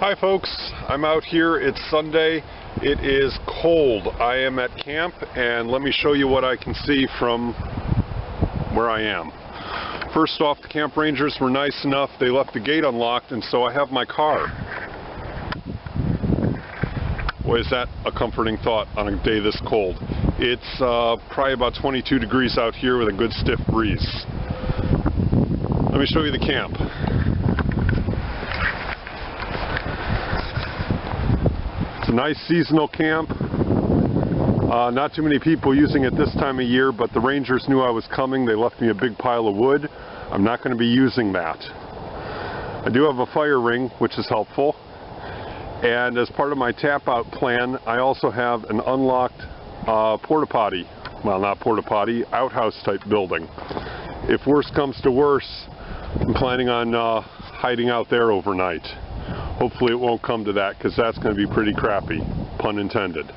Hi folks, I'm out here. It's Sunday. It is cold. I am at camp and let me show you what I can see from where I am. First off, the camp rangers were nice enough. They left the gate unlocked and so I have my car. Boy, is that a comforting thought on a day this cold. It's probably about 22 degrees out here with a good stiff breeze. Let me show you the camp. It's a nice seasonal camp. Not too many people using it this time of year, but the rangers knew I was coming. They left me a big pile of wood. I'm not going to be using that. I do have a fire ring, which is helpful. And as part of my tap out plan, I also have an unlocked porta potty. Well, not porta potty, outhouse type building. If worse comes to worse, I'm planning on hiding out there overnight. Hopefully it won't come to that because that's going to be pretty crappy, pun intended.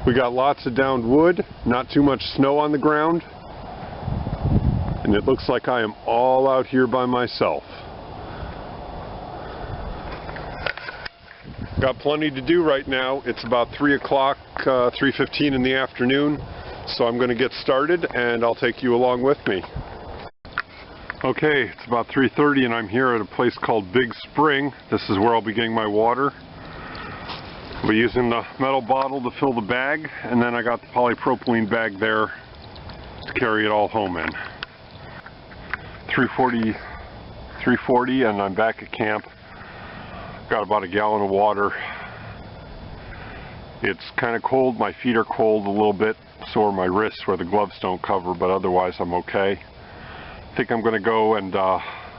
We got lots of downed wood, not too much snow on the ground, and it looks like I am all out here by myself. Got plenty to do right now. It's about 3 o'clock, 3:15 in the afternoon, so I'm going to get started and I'll take you along with me. Okay, it's about 3:30 and I'm here at a place called Big Spring. This is where I'll be getting my water. I'll be using the metal bottle to fill the bag, and then I got the polypropylene bag there to carry it all home in. 3:40 and I'm back at camp. Got about a gallon of water. It's kind of cold. My feet are cold a little bit, so are my wrists where the gloves don't cover, but otherwise I'm okay. I think I'm going to go and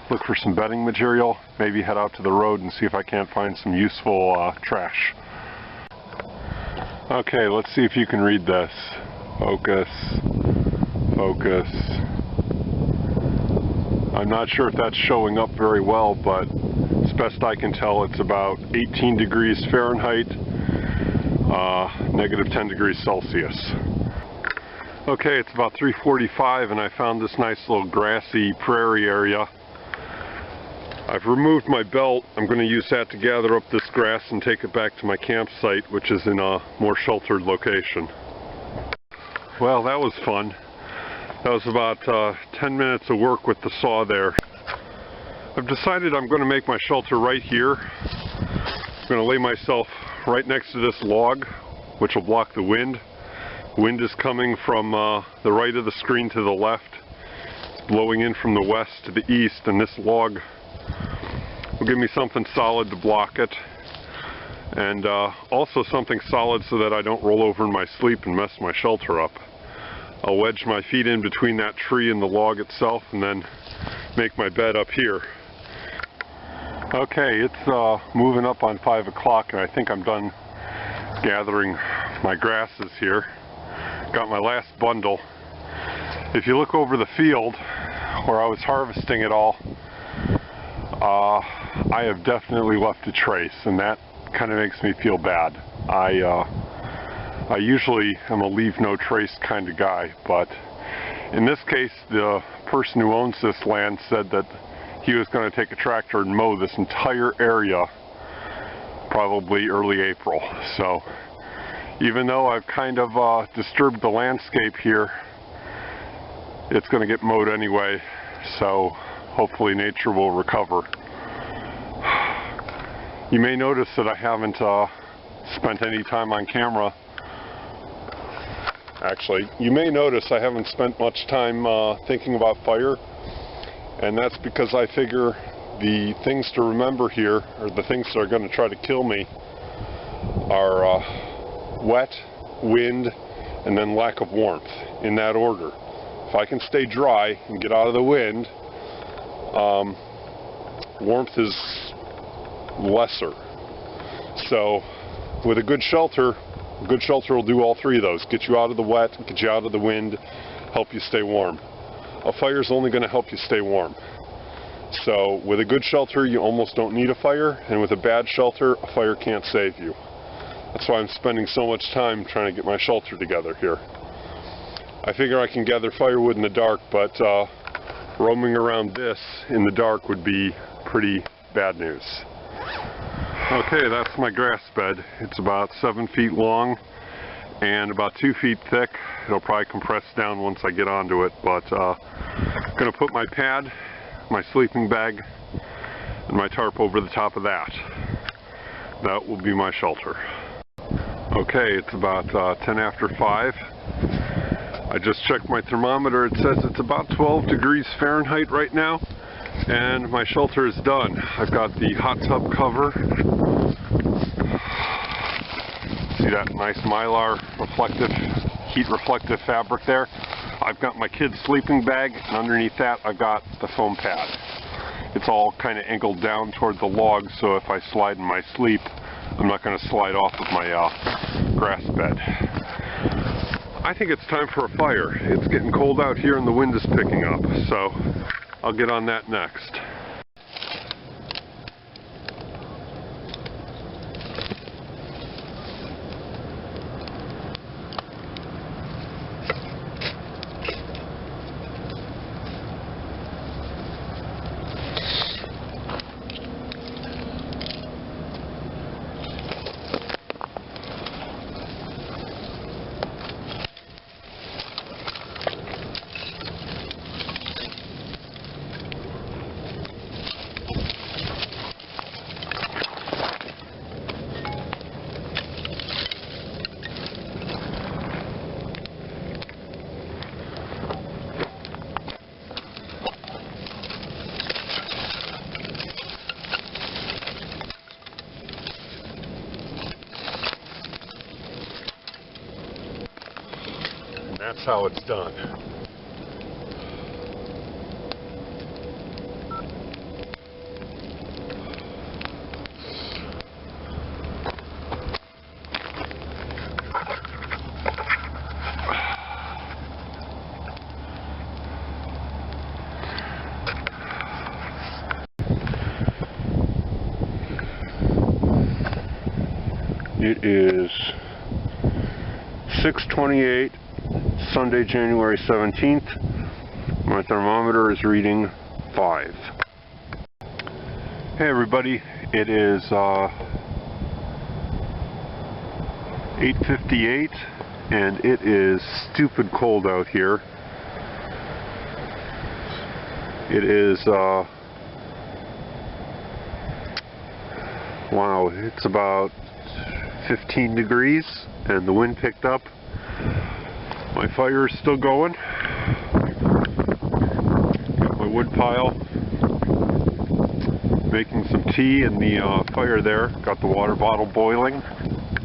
look for some bedding material, maybe head out to the road and see if I can't find some useful trash. Okay, let's see if you can read this. Focus, focus. I'm not sure if that's showing up very well, but as best I can tell, it's about 18 degrees Fahrenheit, negative 10 degrees Celsius. Okay, it's about 3:45 and I found this nice little grassy prairie area. I've removed my belt. I'm going to use that to gather up this grass and take it back to my campsite, which is in a more sheltered location. Well, that was fun. That was about 10 minutes of work with the saw there. I've decided I'm going to make my shelter right here. I'm going to lay myself right next to this log, which will block the wind. Wind is coming from the right of the screen to the left, blowing in from the west to the east, and this log will give me something solid to block it, and also something solid so that I don't roll over in my sleep and mess my shelter up. I'll wedge my feet in between that tree and the log itself and then make my bed up here. Okay, it's moving up on 5 o'clock and I think I'm done gathering my grasses here. Got my last bundle. If you look over the field where I was harvesting it all, I have definitely left a trace, and that kind of makes me feel bad. I usually am a leave no trace kind of guy, but in this case the person who owns this land said that he was going to take a tractor and mow this entire area probably early April. So even though I've kind of disturbed the landscape here, it's going to get mowed anyway, so hopefully nature will recover. You may notice that I haven't spent any time on camera. Actually, you may notice I haven't spent much time thinking about fire, and that's because I figure the things to remember here, or the things that are going to try to kill me, are wet, wind, and then lack of warmth, in that order. If I can stay dry and get out of the wind, warmth is lesser. So with a good shelter will do all three of those. Get you out of the wet, get you out of the wind, help you stay warm. A fire is only going to help you stay warm. So with a good shelter you almost don't need a fire, and with a bad shelter a fire can't save you. That's why I'm spending so much time trying to get my shelter together here. I figure I can gather firewood in the dark, but roaming around this in the dark would be pretty bad news. Okay, that's my grass bed. It's about 7 feet long and about 2 feet thick. It'll probably compress down once I get onto it, but I'm going to put my pad, my sleeping bag, and my tarp over the top of that. That will be my shelter. Okay, it's about 10 after 5. I just checked my thermometer. It says it's about 12 degrees Fahrenheit right now. And my shelter is done. I've got the hot tub cover. See that nice Mylar reflective, heat reflective fabric there? I've got my kid's sleeping bag, and underneath that I've got the foam pad. It's all kind of angled down toward the log, so if I slide in my sleep, I'm not going to slide off of my grass bed. I think it's time for a fire. It's getting cold out here and the wind is picking up, so I'll get on that next. That's how it's done. It is 6:28. Sunday, January 17th. My thermometer is reading 5. Hey everybody, it is 8:58 and it is stupid cold out here. It is wow, it's about 15 degrees and the wind picked up. My fire is still going. Got my wood pile. Making some tea in the fire there. Got the water bottle boiling.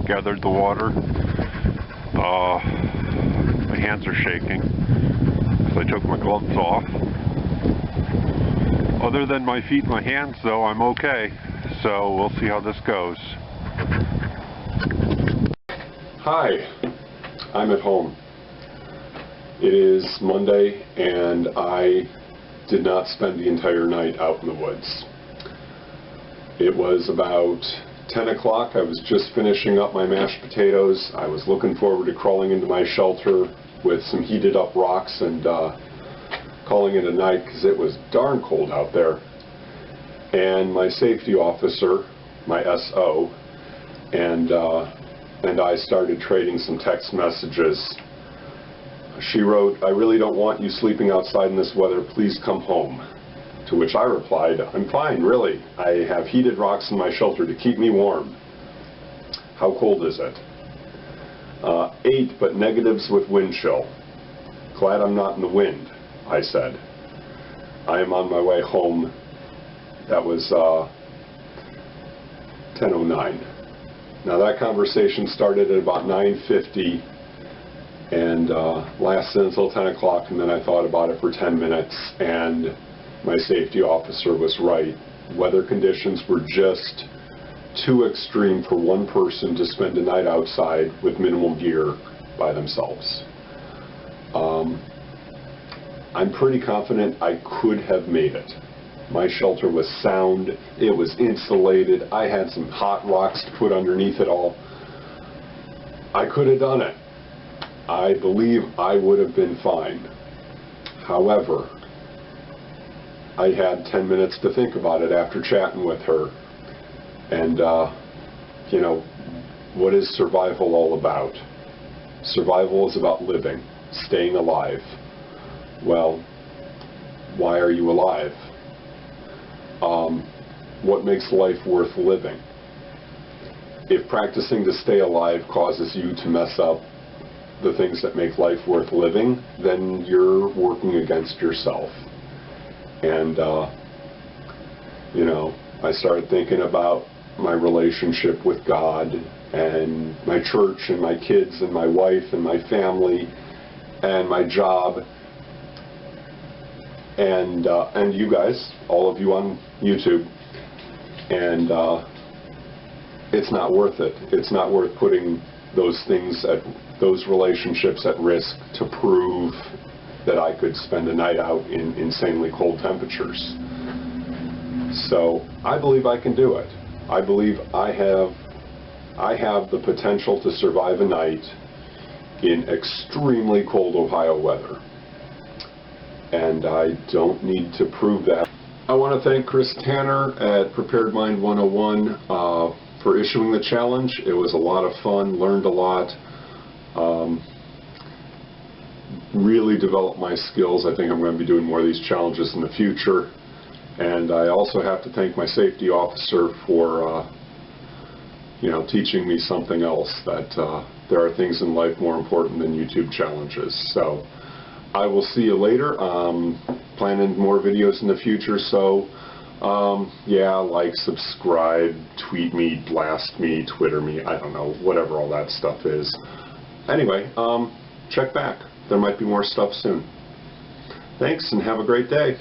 Gathered the water. My hands are shaking because I took my gloves off. Other than my feet and my hands though, I'm okay. So we'll see how this goes. Hi, I'm at home. It is Monday and I did not spend the entire night out in the woods. It was about 10 o'clock. I was just finishing up my mashed potatoes. I was looking forward to crawling into my shelter with some heated up rocks and calling it a night because it was darn cold out there. And my safety officer, my SO, and I started trading some text messages. She wrote, "I really don't want you sleeping outside in this weather. Please come home." To which I replied, "I'm fine, really. I have heated rocks in my shelter to keep me warm. How cold is it?" 8, but negatives with wind chill. "Glad I'm not in the wind," I said. "I am on my way home." That was 10:09. Now that conversation started at about 9:50 and lasted until 10 o'clock, and then I thought about it for 10 minutes, and my safety officer was right. Weather conditions were just too extreme for one person to spend a night outside with minimal gear by themselves. I'm pretty confident I could have made it. My shelter was sound, it was insulated, I had some hot rocks to put underneath it all. I could have done it. I believe I would have been fine. However, I had 10 minutes to think about it after chatting with her. And, you know, what is survival all about? Survival is about living, staying alive. Well, why are you alive? What makes life worth living? If practicing to stay alive causes you to mess up the things that make life worth living, then you're working against yourself. And, you know, I started thinking about my relationship with God and my church and my kids and my wife and my family and my job and you guys, all of you on YouTube. And it's not worth it. It's not worth putting those things those relationships at risk to prove that I could spend a night out in insanely cold temperatures. So I believe I can do it. I believe I have the potential to survive a night in extremely cold Ohio weather. And I don't need to prove that. I want to thank Chris Tanner at Prepared Mind 101 for issuing the challenge. It was a lot of fun, learned a lot. Really developed my skills. I think I'm going to be doing more of these challenges in the future. And I also have to thank my safety officer for you know, teaching me something else, that there are things in life more important than YouTube challenges. So I will see you later. Planning more videos in the future, so yeah, like, subscribe, tweet me, blast me, Twitter me, I don't know, whatever all that stuff is. Anyway, check back. There might be more stuff soon. Thanks, and have a great day.